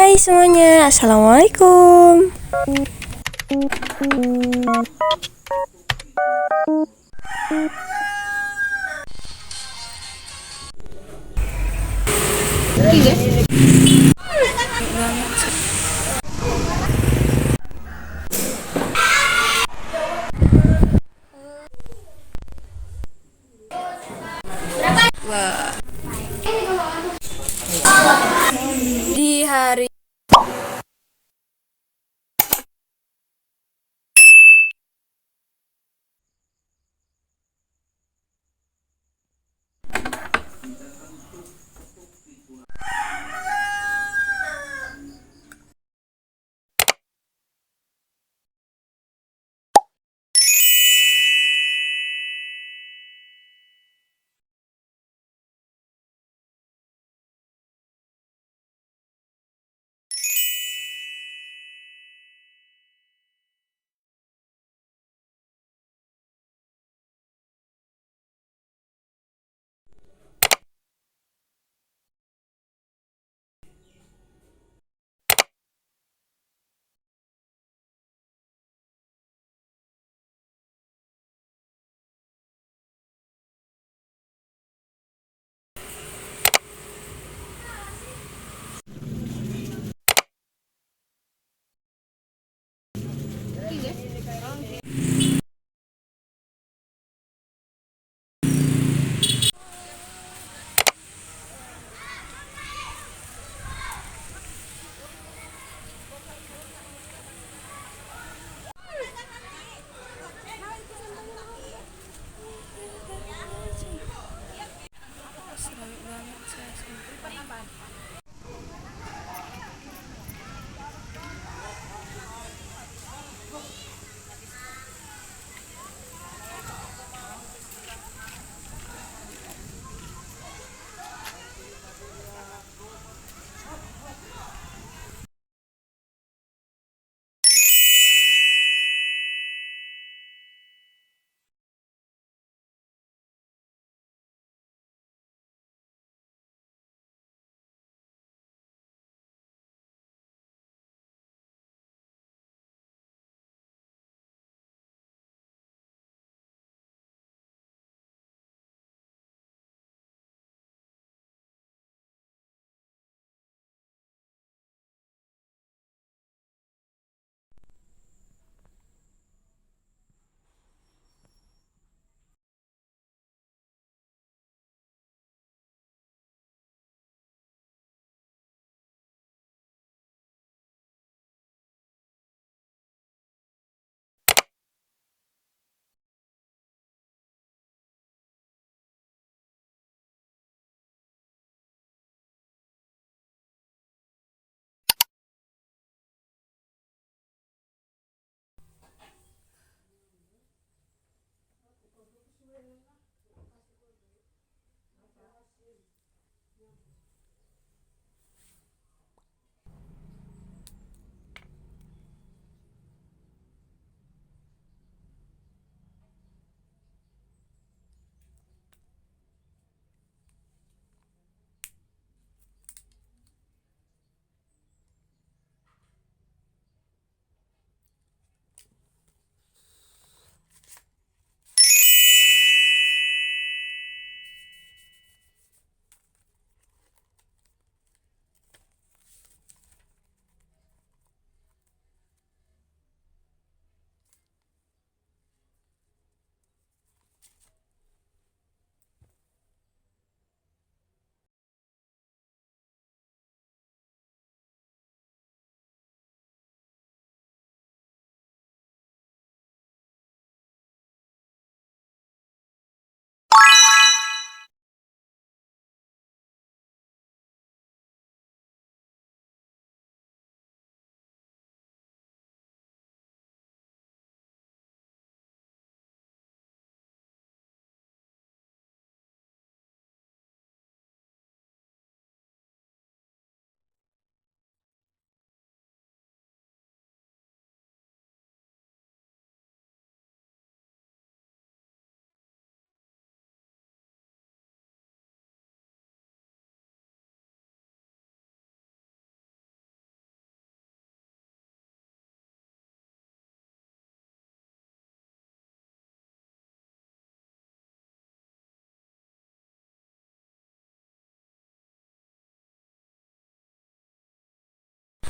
Hai semuanya, Assalamualaikum. Di hari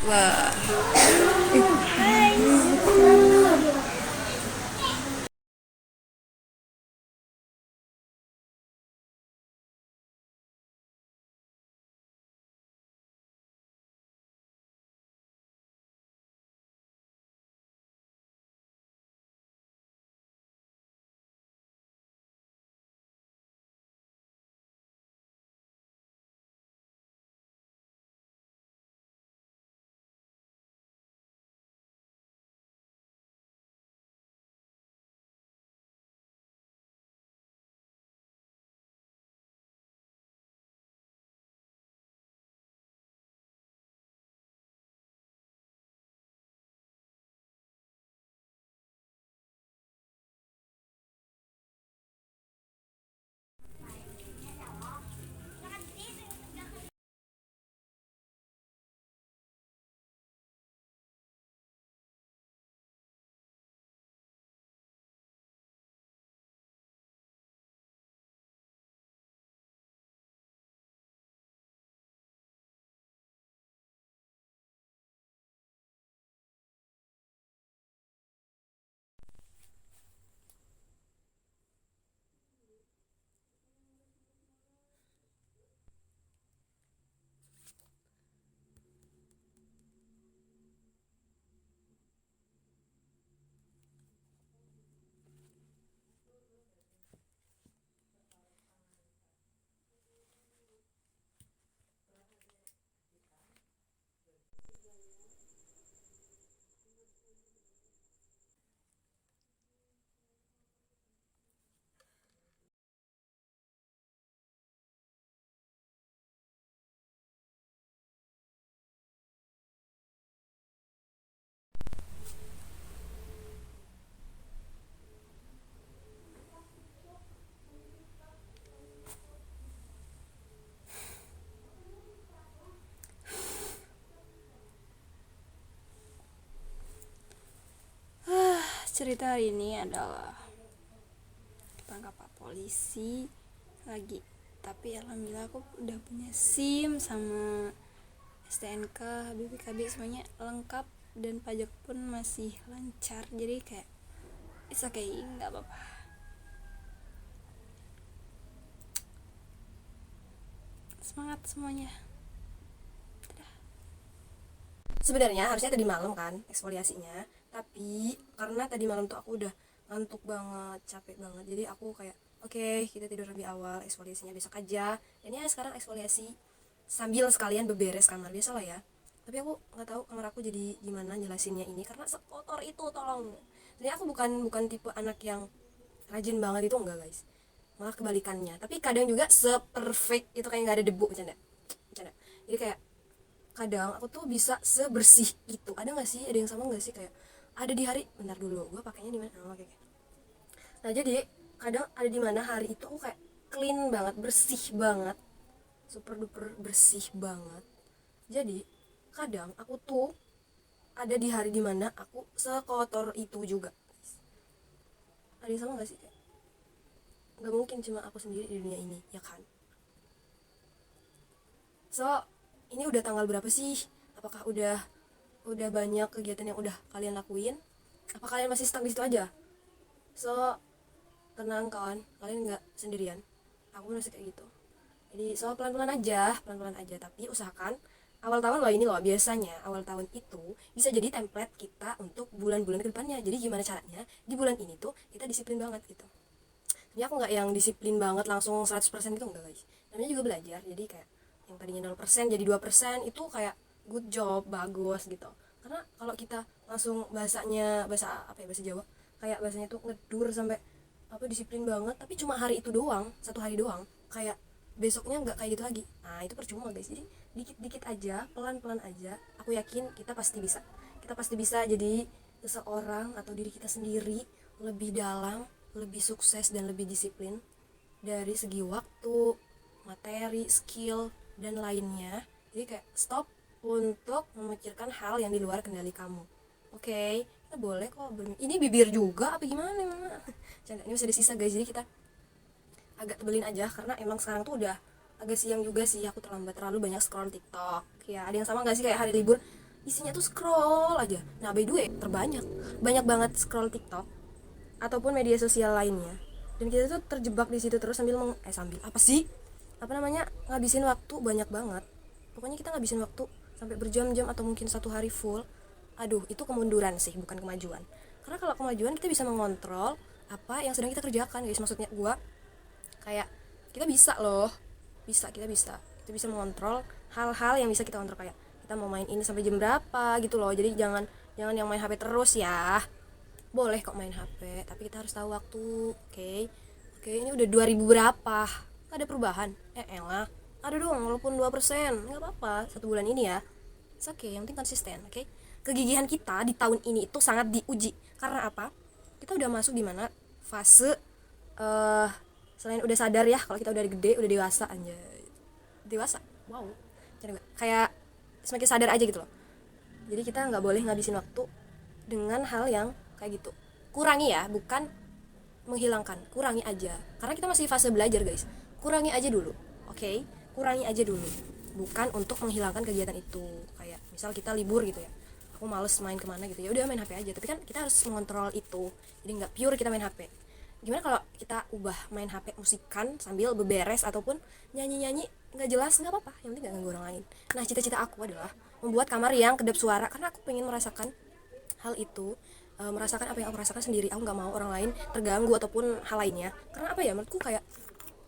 Wah. Cerita hari ini adalah tangkap Pak polisi lagi. Tapi alhamdulillah aku udah punya SIM sama STNK, BPKB semuanya lengkap dan pajak pun masih lancar. Jadi kayak it's okay, nggak apa-apa. Semangat semuanya. Sebenarnya harusnya tadi malam kan eksfoliasinya, tapi karena tadi malam tuh aku udah ngantuk banget, capek banget, jadi aku kayak oke, kita tidur lebih awal, eksfoliasinya besok aja. Dan ya sekarang eksfoliasi sambil sekalian beberes kamar biasa lah ya. Tapi aku nggak tahu kamar aku jadi gimana jelasinnya ini karena sekotor itu, tolong. Jadi aku bukan tipe anak yang rajin banget, itu enggak guys, malah kebalikannya. Tapi kadang juga seperfect itu kayak nggak ada debu, bercanda. Jadi kayak kadang aku tuh bisa sebersih itu. Ada nggak sih, ada yang sama nggak sih, kayak ada di hari, bentar dulu gue pakainya di mana, oke. Nah jadi kadang ada di mana hari itu aku kayak clean banget, bersih banget, super duper bersih banget. Jadi kadang aku tuh ada di hari dimana aku sekotor itu juga. Ada yang sama nggak sih, kayak nggak mungkin cuma aku sendiri di dunia ini ya kan. So ini udah tanggal berapa sih, apakah udah banyak kegiatan yang udah kalian lakuin, apa kalian masih stuck di situ aja? So tenang kawan, kalian nggak sendirian, aku masih kayak gitu. Jadi so pelan-pelan aja, tapi usahakan awal tahun loh ini loh, biasanya awal tahun itu bisa jadi template kita untuk bulan-bulan kedepannya. Jadi gimana caranya di bulan ini tuh kita disiplin banget gitu. Jadi aku nggak yang disiplin banget langsung 100% gitu, enggak guys, namanya juga belajar. Jadi kayak yang tadinya 0% jadi 2%, itu kayak good job, bagus gitu. Karena kalau kita langsung bahasanya, bahasa apa ya, bahasa Jawa, kayak bahasanya tuh ngedur sampai apa, disiplin banget tapi cuma hari itu doang, satu hari doang, kayak besoknya nggak kayak gitu lagi. Nah itu percuma guys. Jadi dikit-dikit aja, pelan-pelan aja, aku yakin kita pasti bisa jadi seseorang atau diri kita sendiri lebih dalam, lebih sukses dan lebih disiplin dari segi waktu, materi, skill dan lainnya. Jadi kayak stop untuk memikirkan hal yang di luar kendali kamu. Oke, kita boleh kok ini bibir juga apa gimana mama? Canda, ini masih ada sisa guys, jadi kita agak tebelin aja karena emang sekarang tuh udah agak siang juga sih, aku terlambat terlalu banyak scroll TikTok. Ya ada yang sama nggak sih, kayak hari libur isinya tuh scroll aja. Nah by the way, banyak banget scroll TikTok ataupun media sosial lainnya, dan kita tuh terjebak di situ terus sambil apa sih, apa namanya, ngabisin waktu banyak banget. Pokoknya kita ngabisin waktu sampai berjam-jam atau mungkin satu hari full. Aduh, itu kemunduran sih, bukan kemajuan. Karena kalau kemajuan kita bisa mengontrol apa yang sedang kita kerjakan, guys. Maksudnya gua kayak kita bisa loh, kita bisa mengontrol hal-hal yang bisa kita kontrol, kayak kita mau main ini sampai jam berapa gitu loh. Jadi jangan yang main HP terus ya. Boleh kok main HP, tapi kita harus tahu waktu. Oke, ini udah 2000 berapa, gak ada perubahan. Elah, ada dong, walaupun 2%, nggak apa-apa, 1 bulan ini ya. Oke, yang penting konsisten. Oke, kegigihan kita di tahun ini itu sangat diuji. Karena apa? Kita udah masuk di mana fase selain udah sadar ya, kalau kita udah gede, udah dewasa, anjay, dewasa, wow, kayak semakin sadar aja gitu loh. Jadi kita nggak boleh ngabisin waktu dengan hal yang kayak gitu. Kurangi ya, bukan menghilangkan, kurangi aja, karena kita masih fase belajar, guys. Kurangi aja dulu, oke? Kurangi aja dulu, bukan untuk menghilangkan kegiatan itu. Kayak misal kita libur gitu ya, aku males main kemana gitu, ya udah main HP aja. Tapi kan kita harus mengontrol itu, jadi nggak pure kita main HP. Gimana kalau kita ubah main HP musikan sambil beberes ataupun nyanyi nggak jelas, nggak apa-apa, yang penting nggak ganggu orang lain. Nah, cita-cita aku adalah membuat kamar yang kedap suara, karena aku pengen merasakan hal itu, merasakan apa yang aku rasakan sendiri. Aku nggak mau orang lain terganggu ataupun hal lainnya, karena apa ya, menurutku kayak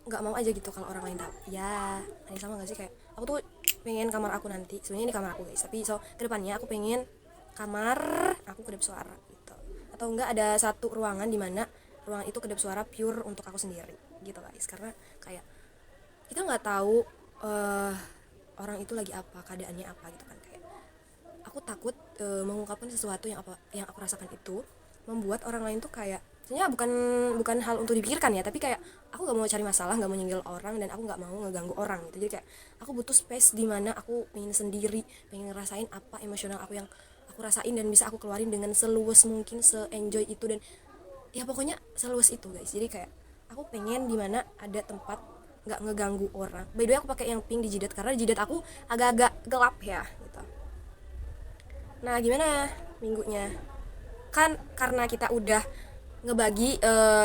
nggak mau aja gitu kalau orang lain tahu. Ya, ini sama nggak sih, kayak aku tuh pengen kamar aku nanti, sebenarnya ini kamar aku, guys, tapi kedepannya aku pengen kamar aku kedap suara gitu, atau enggak ada satu ruangan di mana ruangan itu kedap suara pure untuk aku sendiri gitu, guys. Karena kayak kita nggak tahu orang itu lagi apa, keadaannya apa gitu kan. Kayak aku takut mengungkapkan sesuatu yang aku rasakan itu membuat orang lain tuh kayak, sebenarnya bukan hal untuk dipikirkan ya, tapi kayak aku nggak mau cari masalah, nggak mau nyenggol orang, dan aku nggak mau ngeganggu orang gitu. Jadi kayak aku butuh space di mana aku pengen sendiri, pengen ngerasain apa emosional aku yang aku rasain, dan bisa aku keluarin dengan seluas mungkin, se-enjoy itu, dan ya pokoknya seluas itu, guys. Jadi kayak aku pengen di mana ada tempat nggak ngeganggu orang. By the way, aku pakai yang pink di jidat karena jidat aku agak-agak gelap ya gitu. Nah, gimana minggunya? Kan karena kita udah ngebagi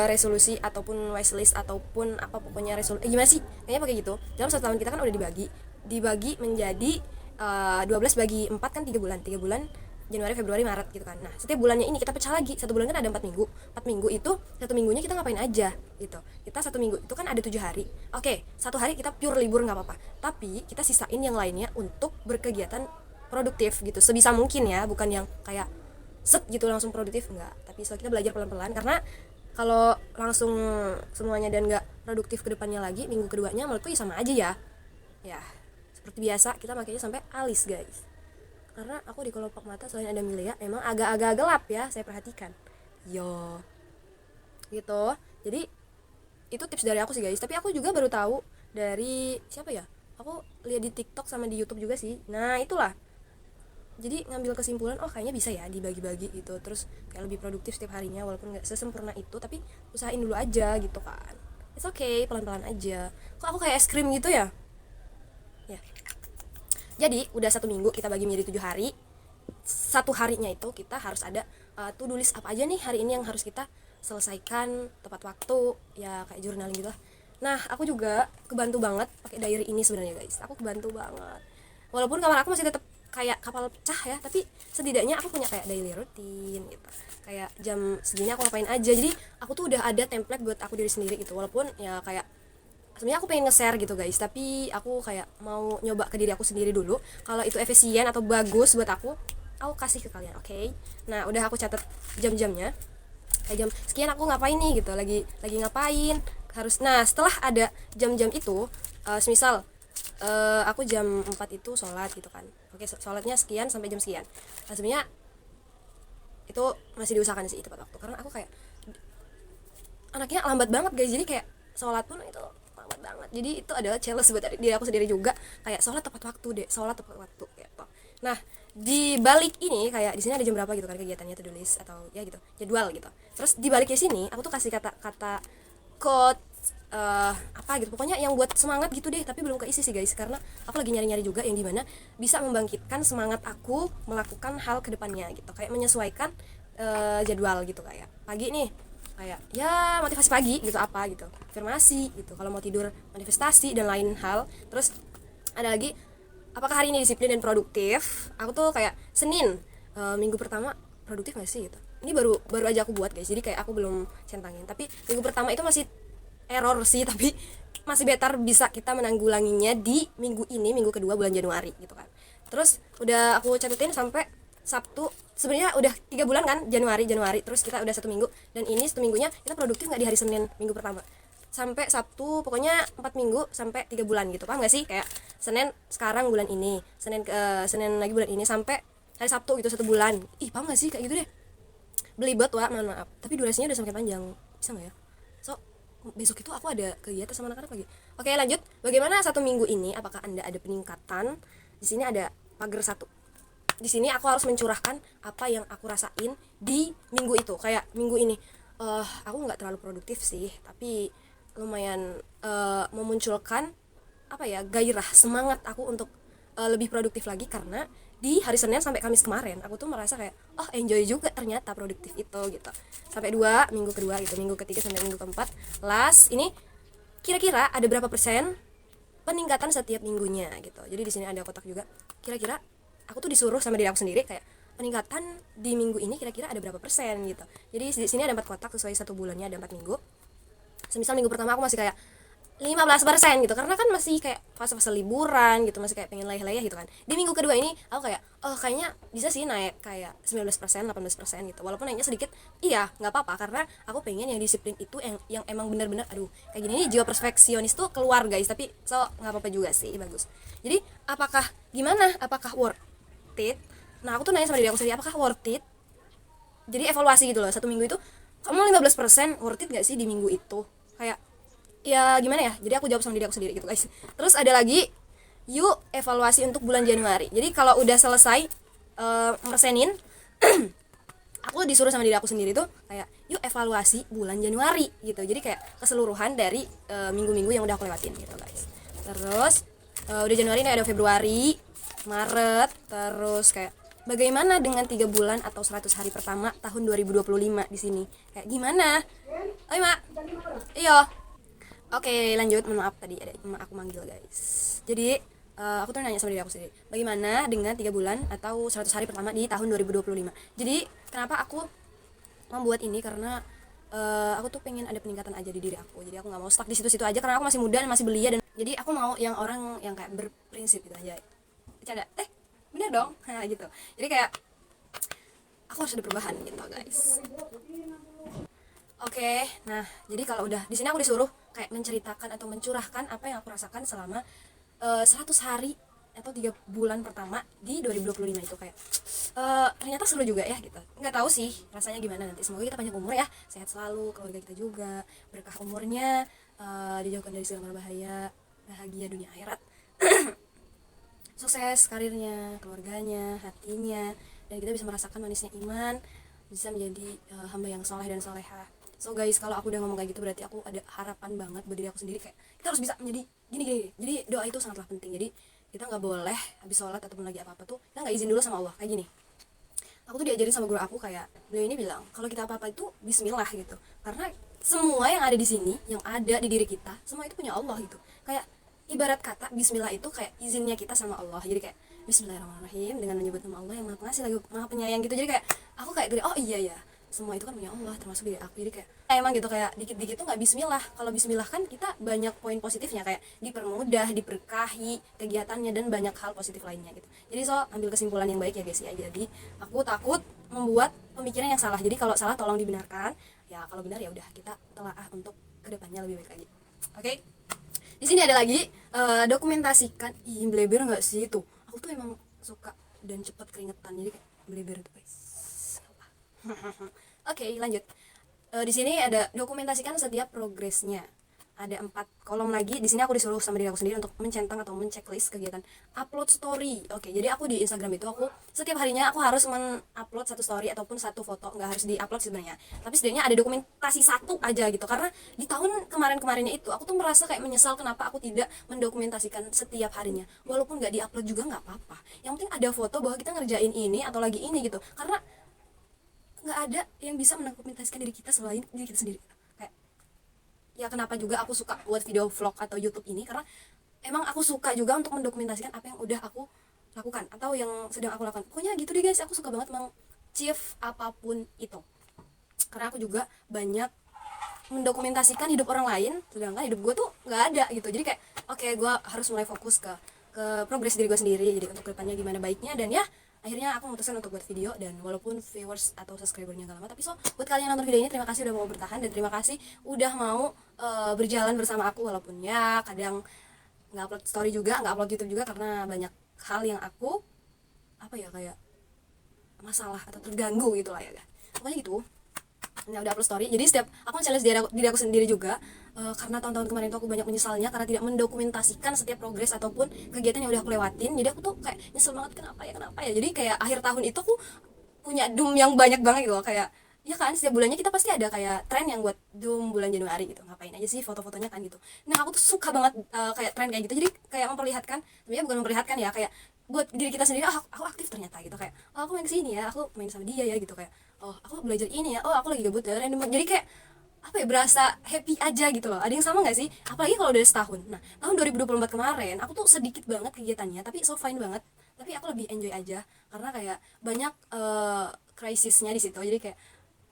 resolusi ataupun wishlist ataupun apa, pokoknya resolusi gimana sih, kayaknya pakai gitu. Dalam 1 tahun kita kan udah dibagi menjadi 12 bagi 4 kan 3 bulan, Januari, Februari, Maret gitu kan. Nah, setiap bulannya ini kita pecah lagi. 1 bulan kan ada 4 minggu. 4 minggu itu 1 minggunya kita ngapain aja gitu. Kita 1 minggu itu kan ada 7 hari. Oke, 1 hari kita pure libur nggak apa-apa. Tapi kita sisain yang lainnya untuk berkegiatan produktif gitu. Sebisa mungkin ya, bukan yang kayak set gitu langsung produktif, enggak. Tapi so kita belajar pelan-pelan, karena kalau langsung semuanya dan nggak produktif ke depannya lagi, minggu keduanya menurutku ya sama aja ya. Ya, seperti biasa kita makanya sampai alis, guys. Karena aku di kelopak mata selain ada Milea emang agak-agak gelap ya, saya perhatikan. Yo. Gitu. Jadi itu tips dari aku sih, guys. Tapi aku juga baru tahu dari siapa ya? Aku lihat di TikTok sama di YouTube juga sih. Nah, itulah. Jadi ngambil kesimpulan, oh kayaknya bisa ya dibagi-bagi gitu, terus kayak lebih produktif setiap harinya, walaupun nggak sesempurna itu, tapi usahain dulu aja gitu kan. It's okay, pelan-pelan aja. Kok aku kayak es krim gitu ya? Ya. Jadi udah 1 minggu kita bagi menjadi 7 hari. 1 harinya itu kita harus ada to-do list apa aja nih hari ini yang harus kita selesaikan tepat waktu, ya kayak journaling gitu lah. Nah, aku juga kebantu banget pakai diary ini sebenarnya, guys. Aku kebantu banget. Walaupun kamar aku masih tetap kayak kapal pecah ya, tapi setidaknya aku punya kayak daily routine gitu. Kayak jam segini aku ngapain aja. Jadi aku tuh udah ada template buat aku diri sendiri gitu. Walaupun ya kayak sebenarnya aku pengen nge-share gitu, guys, tapi aku kayak mau nyoba ke diri aku sendiri dulu. Kalau itu efisien atau bagus buat aku kasih ke kalian, oke? Nah, udah aku catat jam-jamnya. Kayak jam sekian aku ngapain nih gitu, lagi ngapain. Harus, nah, setelah ada jam-jam itu, semisal aku jam 4 itu sholat gitu kan. Oke, sholatnya sekian sampai jam sekian. Nah, sebenarnya itu masih diusahakan sih tepat waktu, karena aku kayak anaknya lambat banget, guys. Jadi kayak sholat pun itu lambat banget. Jadi itu adalah challenge buat diri aku sendiri juga, kayak sholat tepat waktu deh, sholat tepat waktu gitu. Nah, di balik ini kayak di sini ada jam berapa gitu kan kegiatannya, to do list atau ya gitu, jadwal gitu. Terus di balik di sini aku tuh kasih kata quote apa gitu, pokoknya yang buat semangat gitu deh. Tapi belum keisi sih guys, karena aku lagi nyari-nyari juga yang dimana bisa membangkitkan semangat aku melakukan hal kedepannya gitu, kayak menyesuaikan jadwal gitu. Kayak pagi nih, kayak ya motivasi pagi gitu, apa gitu, afirmasi gitu. Kalau mau tidur manifestasi dan lain hal. Terus ada lagi, apakah hari ini disiplin dan produktif. Aku tuh kayak Senin, minggu pertama produktif gak sih gitu. Ini baru aja aku buat guys, jadi kayak aku belum centangin. Tapi minggu pertama itu masih error sih, tapi masih better, bisa kita menanggulanginya di minggu ini, minggu kedua bulan Januari gitu kan. Terus udah aku catetin sampai Sabtu, sebenarnya udah 3 bulan kan, Januari, terus kita udah 1 minggu, dan ini 1 minggunya kita produktif nggak di hari Senin minggu pertama sampai Sabtu, pokoknya 4 minggu sampai 3 bulan gitu, paham gak sih? Kayak Senin sekarang bulan ini, Senin lagi bulan ini sampai hari Sabtu gitu, 1 bulan. Ih, paham gak sih kayak gitu deh, belibet wah, mohon maaf, tapi durasinya udah semakin panjang, bisa nggak ya? So besok itu aku ada kegiatan sama anak-anak lagi. Oke, lanjut. Bagaimana 1 minggu ini? Apakah Anda ada peningkatan? Di sini ada pagar 1. Di sini aku harus mencurahkan apa yang aku rasain di minggu itu. Kayak minggu ini, aku nggak terlalu produktif sih, tapi lumayan memunculkan apa ya, gairah, semangat aku untuk lebih produktif lagi, karena di hari Senin sampai Kamis kemarin aku tuh merasa kayak enjoy juga ternyata produktif itu gitu. Sampai minggu kedua gitu, minggu ketiga sampai minggu keempat last ini, kira-kira ada berapa persen peningkatan setiap minggunya gitu. Jadi di sini ada kotak juga, kira-kira aku tuh disuruh sama diri aku sendiri kayak peningkatan di minggu ini kira-kira ada berapa persen gitu. Jadi di sini ada 4 kotak sesuai 1 bulannya, ada 4 minggu. Semisal minggu pertama aku masih kayak 15% gitu, karena kan masih kayak fase-fase liburan gitu, masih kayak pengen leyeh-leyeh gitu kan. Di minggu kedua ini aku kayak kayaknya bisa sih naik kayak 19%, 18% gitu. Walaupun naiknya sedikit, iya nggak apa-apa, karena aku pengen yang disiplin itu yang emang benar-benar, aduh kayak gini nih, jiwa perfeksionis tuh keluar guys. Tapi nggak apa-apa juga sih, bagus. Jadi apakah worth it? Nah, aku tuh nanya sama diri aku sendiri, apakah worth it? Jadi evaluasi gitu loh, 1 minggu itu kamu 15% worth it gak sih di minggu itu? Kayak ya gimana ya, jadi aku jawab sama diri aku sendiri gitu guys. Terus ada lagi, yuk evaluasi untuk bulan Januari. Jadi kalau udah selesai meresenin aku disuruh sama diri aku sendiri tuh kayak yuk evaluasi bulan Januari gitu. Jadi kayak keseluruhan dari minggu-minggu yang udah aku lewatin gitu guys. Terus udah Januari, nih ada Februari, Maret, terus kayak bagaimana dengan 3 bulan atau 100 hari pertama tahun 2025 di sini. Kayak gimana? Oi, Mak. Iya. Oke, lanjut. Mohon maaf tadi ada emak aku manggil guys. Jadi aku tuh nanya sama diri aku sendiri, bagaimana dengan 3 bulan atau 100 hari pertama di tahun 2025. Jadi kenapa aku membuat ini, karena aku tuh pengen ada peningkatan aja di diri aku. Jadi aku nggak mau stuck di situ-situ aja, karena aku masih muda dan masih belia, dan jadi aku mau yang orang yang kayak berprinsip gitu aja. Bercanda, bener dong, gitu. Jadi kayak aku harus ada perubahan gitu guys. Oke, nah jadi kalau udah di sini aku disuruh kayak menceritakan atau mencurahkan apa yang aku rasakan selama 100 hari atau 3 bulan pertama di 2025 itu. Kayak ternyata seru juga ya gitu. Nggak tahu sih rasanya gimana nanti. Semoga kita panjang umur ya, sehat selalu, keluarga kita juga berkah umurnya, dijauhkan dari segala bahaya, bahagia dunia akhirat, sukses karirnya, keluarganya, hatinya, dan kita bisa merasakan manisnya iman, bisa menjadi hamba yang soleh dan soleha. So guys, kalau aku udah ngomong kayak gitu berarti aku ada harapan banget buat diri aku sendiri, kayak kita harus bisa menjadi gini. Jadi doa itu sangatlah penting. Jadi kita nggak boleh habis sholat ataupun lagi apa-apa tuh kita nggak izin dulu sama Allah. Kayak gini, aku tuh diajarin sama guru aku, kayak beliau ini bilang kalau kita apa-apa itu bismillah gitu, karena semua yang ada di sini, yang ada di diri kita, semua itu punya Allah gitu. Kayak ibarat kata bismillah itu kayak izinnya kita sama Allah. Jadi kayak bismillahirrahmanirrahim dengan menyebut nama Allah yang maha pengasih lagi maha penyayang gitu. Jadi kayak aku kayak dari iya ya, semua itu kan punya Allah termasuk diri aku. Jadi kayak emang gitu, kayak dikit-dikit tuh nggak bismillah. Kalau bismillah kan kita banyak poin positifnya, kayak dipermudah, diberkahi kegiatannya, dan banyak hal positif lainnya gitu. Jadi ambil kesimpulan yang baik ya guys ya. Jadi aku takut membuat pemikiran yang salah. Jadi kalau salah tolong dibenarkan ya, kalau benar ya udah kita telaah untuk kedepannya lebih baik lagi. Oke. Di sini ada lagi dokumentasikan. Bleber nggak sih itu? Aku tuh emang suka dan cepat keringetan, jadi kayak bleber tuh guys. Oke, lanjut. Di sini ada dokumentasikan setiap progresnya. ada 4 kolom lagi. Di sini aku disuruh sama diri aku sendiri untuk mencentang atau menceklis kegiatan upload story. Oke, jadi aku di Instagram itu aku setiap harinya aku harus mengupload satu story ataupun satu foto, nggak harus diupload sebenarnya. Tapi setidaknya ada dokumentasi satu aja gitu. Karena di tahun kemarin-kemarinnya itu aku tuh merasa kayak menyesal kenapa aku tidak mendokumentasikan setiap harinya. Walaupun nggak diupload juga nggak apa-apa. Yang penting ada foto bahwa kita ngerjain ini atau lagi ini gitu. Karena nggak ada yang bisa mendokumentasikan diri kita selain diri kita sendiri. Kayak ya kenapa juga aku suka buat video vlog atau YouTube ini, karena emang aku suka juga untuk mendokumentasikan apa yang udah aku lakukan atau yang sedang aku lakukan. Pokoknya gitu deh guys, aku suka banget meng-achieve apapun itu, karena aku juga banyak mendokumentasikan hidup orang lain sedangkan hidup gue tuh nggak ada gitu. Jadi kayak oke, gue harus mulai fokus ke progres diri gue sendiri, jadi untuk kedepannya gimana baiknya. Dan ya akhirnya aku memutuskan untuk buat video, dan walaupun viewers atau subscribernya gak lama, tapi so buat kalian yang nonton video ini terima kasih udah mau bertahan, dan terima kasih udah mau berjalan bersama aku, walaupun ya kadang nggak upload story juga, nggak upload YouTube juga karena banyak hal yang aku apa ya kayak masalah atau terganggu gitu lah ya guys. Pokoknya gitu. Nah, udah upload story, jadi setiap aku challenge diri aku sendiri juga, karena tahun-tahun kemarin itu aku banyak menyesalnya karena tidak mendokumentasikan setiap progres ataupun kegiatan yang udah aku lewatin. Jadi aku tuh kayak nyesel banget, kenapa ya. Jadi kayak akhir tahun itu aku punya doom yang banyak banget gitu loh. Kayak ya kan setiap bulannya kita pasti ada kayak tren yang buat doom bulan Januari gitu, ngapain aja sih foto-fotonya kan gitu. Nah aku tuh suka banget kayak tren kayak gitu, jadi kayak memperlihatkan, sebenarnya bukan memperlihatkan ya, kayak buat diri kita sendiri, aku aktif ternyata gitu, kayak oh aku main kesini ya, aku main sama dia ya gitu, kayak oh aku belajar ini ya, oh aku lagi gabut ya, random. Jadi kayak apa ya, berasa happy aja gitu loh. Ada yang sama gak sih? Apalagi kalau udah setahun. Nah tahun 2024 kemarin aku tuh sedikit banget kegiatannya, tapi so fine banget, tapi aku lebih enjoy aja karena kayak banyak krisisnya di situ. Jadi kayak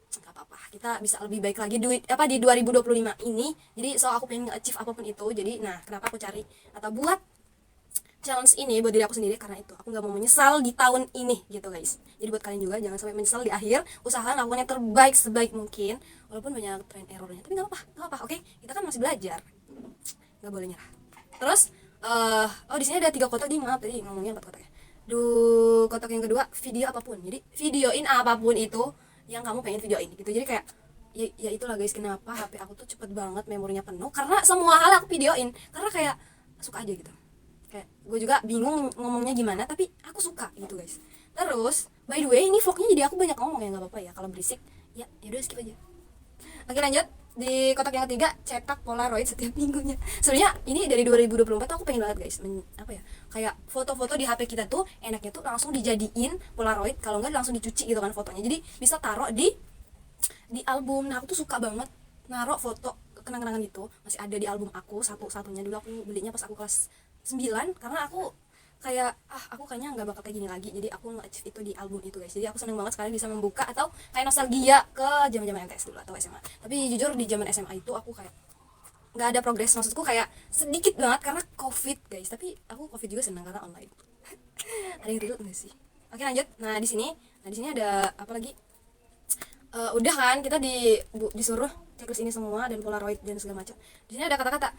nggak apa-apa, kita bisa lebih baik lagi di 2025 ini. Jadi so aku pengen achieve apapun itu. Jadi nah kenapa aku cari atau buat challenge ini buat diri aku sendiri, karena itu aku nggak mau menyesal di tahun ini gitu guys. Jadi buat kalian juga jangan sampai menyesal di akhir, usahakan lakukan yang terbaik sebaik mungkin walaupun banyak tren errornya, tapi nggak apa-apa. Oke, kita kan masih belajar, nggak boleh nyerah. Terus oh di sini ada 3 kotak, maaf tadi ngomongnya 4 kotak ya. Kotak yang kedua, video apapun. Jadi videoin apapun itu yang kamu pengen videoin gitu. Jadi kayak ya itulah guys, kenapa HP aku tuh cepet banget memorinya penuh, karena semua hal aku videoin, karena kayak suka aja gitu. Kayak gue juga bingung ngomongnya gimana, tapi aku suka gitu guys. Terus by the way, ini vlognya jadi aku banyak ngomong ya, nggak apa-apa ya kalau berisik ya, yaudah skip aja. Oke lanjut, di kotak yang ketiga, cetak polaroid setiap minggunya. Sebenarnya ini dari 2024 aku pengen banget guys, apa ya, kayak foto-foto di HP kita tuh enaknya tuh langsung dijadiin polaroid, kalau nggak langsung dicuci gitu kan fotonya, jadi bisa taruh di album. Nah aku tuh suka banget naruh foto kenang-kenangan gitu, masih ada di album aku satu-satunya. Dulu aku belinya pas aku kelas 9, karena aku kayak aku kayaknya nggak bakal kayak gini lagi, jadi aku nge-achieve itu di album itu guys. Jadi aku seneng banget sekarang bisa membuka atau kayak nostalgia ke zaman-zaman MTS dulu atau SMA. Tapi jujur di zaman SMA itu aku kayak nggak ada progres, maksudku kayak sedikit banget karena covid guys. Tapi aku covid juga seneng karena online. Ada yang relate nggak sih? Oke lanjut. Nah di sini ada apa lagi? Udah kan kita disuruh checklist ini semua dan polaroid dan segala macam. Di sini ada kata-kata.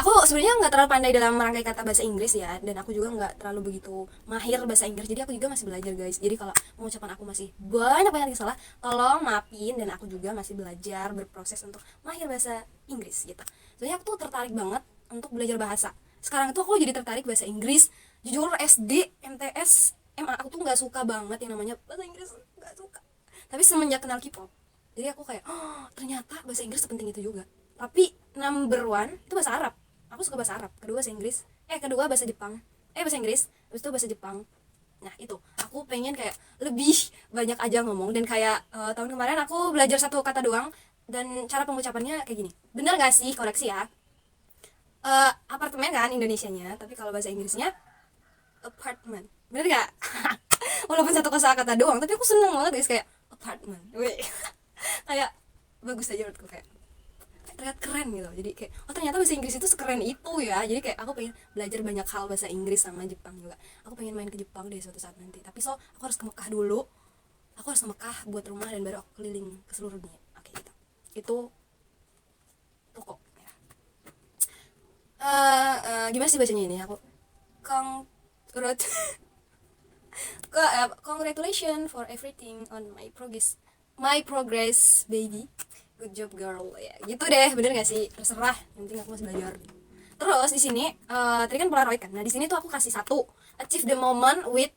Aku sebenarnya nggak terlalu pandai dalam merangkai kata bahasa Inggris ya, dan aku juga nggak terlalu begitu mahir bahasa Inggris, jadi aku juga masih belajar guys. Jadi kalau pengucapan aku masih banyak yang salah, tolong maafin, dan aku juga masih belajar berproses untuk mahir bahasa Inggris gitu. Soalnya aku tuh tertarik banget untuk belajar bahasa. Sekarang tuh aku jadi tertarik bahasa Inggris. Jujur SD, MTS, MA aku tuh nggak suka banget yang namanya bahasa Inggris, nggak suka. Tapi semenjak kenal K-pop, jadi aku kayak ternyata bahasa Inggris sepenting itu juga. Tapi number one itu bahasa Arab. Aku suka bahasa Arab. Kedua bahasa Inggris. Kedua bahasa Jepang. Bahasa Inggris. Habis itu bahasa Jepang. Nah itu aku pengen kayak lebih banyak aja ngomong. Dan kayak tahun kemarin aku belajar satu kata doang, dan cara pengucapannya kayak gini. Bener gak sih? Koreksi ya. Apartemen kan Indonesianya, tapi kalau bahasa Inggrisnya apartment. Bener gak? Walaupun satu kata doang, tapi aku seneng banget guys, kayak apartment. Kayak bagus aja menurutku, kayak terlihat keren gitu. Jadi kayak ternyata bahasa Inggris itu sekeren itu ya. Jadi kayak aku pengen belajar banyak hal bahasa Inggris sama Jepang juga. Aku pengen main ke Jepang deh suatu saat nanti. Tapi aku harus ke Mekah dulu. Aku harus ke Mekah buat rumah, dan baru aku keliling ke seluruh dunia. Oke gitu. Itu pokok ya. Gimana sih bacanya ini? Aku congratulations for everything on my progress baby. good job girl ya gitu deh, bener gak sih? Terserah, yang penting aku masih belajar. Terus di sini tadi kan Polaroid kan, nah di sini tuh aku kasih satu achieve the moment with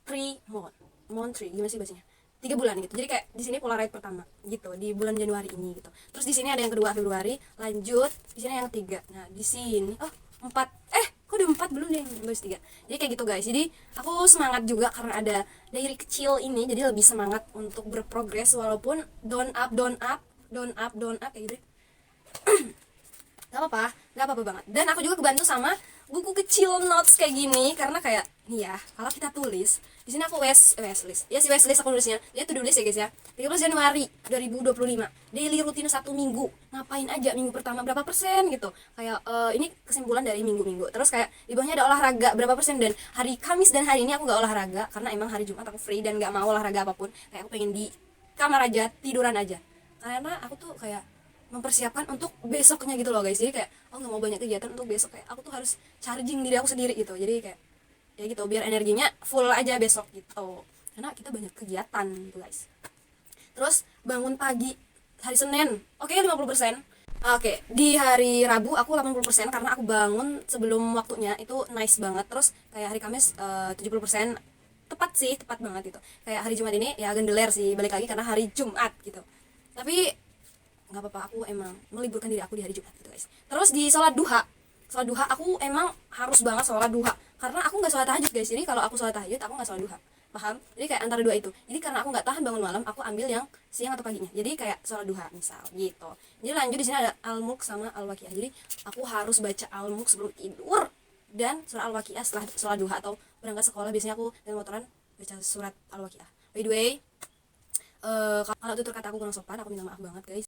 3 month 3 gimana sih bacanya, 3 bulan gitu. Jadi kayak di sini Polaroid pertama gitu di bulan Januari ini gitu. Terus di sini ada yang kedua Februari, lanjut di sini yang ketiga. Nah di sini empat, kok udah 4 belum deh, baru 3. Jadi kayak gitu guys. Jadi aku semangat juga karena ada diary kecil ini, jadi lebih semangat untuk berprogres walaupun down up down up down up down up kayak gitu. Gak apa-apa banget. Dan aku juga kebantu sama buku kecil notes kayak gini karena kayak nih ya, kalau kita tulis di sini aku wishlist ya, si wishlist aku nulisnya dia tuh tulis ya guys ya, 13 Januari 2025 daily rutin 1 minggu, ngapain aja minggu pertama berapa persen gitu, kayak ini kesimpulan dari minggu-minggu. Terus kayak di bawahnya ada olahraga berapa persen, dan hari Kamis dan hari ini aku gak olahraga karena emang hari Jumat aku free dan gak mau olahraga apapun, kayak aku pengen di kamar aja tiduran aja karena aku tuh kayak mempersiapkan untuk besoknya gitu loh guys. Jadi kayak aku nggak mau banyak kegiatan untuk besok, kayak aku tuh harus charging diri aku sendiri gitu. Jadi kayak ya gitu biar energinya full aja besok gitu, karena kita banyak kegiatan gitu guys. Terus bangun pagi hari Senin oke, 50%. Oke, di hari Rabu aku 80% karena aku bangun sebelum waktunya, itu nice banget. Terus kayak hari Kamis 70%, tepat sih, tepat banget gitu. Kayak hari Jumat ini ya gendeler sih, balik lagi karena hari Jumat gitu. Tapi nggak apa-apa, aku emang meliburkan diri aku di hari Jumat gitu guys. Terus di sholat duha aku emang harus banget sholat duha karena aku nggak sholat tahajud guys. Jadi kalau aku sholat tahajud aku nggak sholat duha, paham? Jadi kayak antara dua itu. Jadi karena aku nggak tahan bangun malam, aku ambil yang siang atau paginya. Jadi kayak sholat duha misal gitu. Jadi lanjut di sini ada al-mulk sama al-waqiah. Jadi aku harus baca al-mulk sebelum tidur dan surah al-waqiah setelah sholat duha atau berangkat sekolah. Biasanya aku dengan motoran baca surat al-waqiah. By the way, kalau tutur kata aku kurang sopan, aku minta maaf banget guys.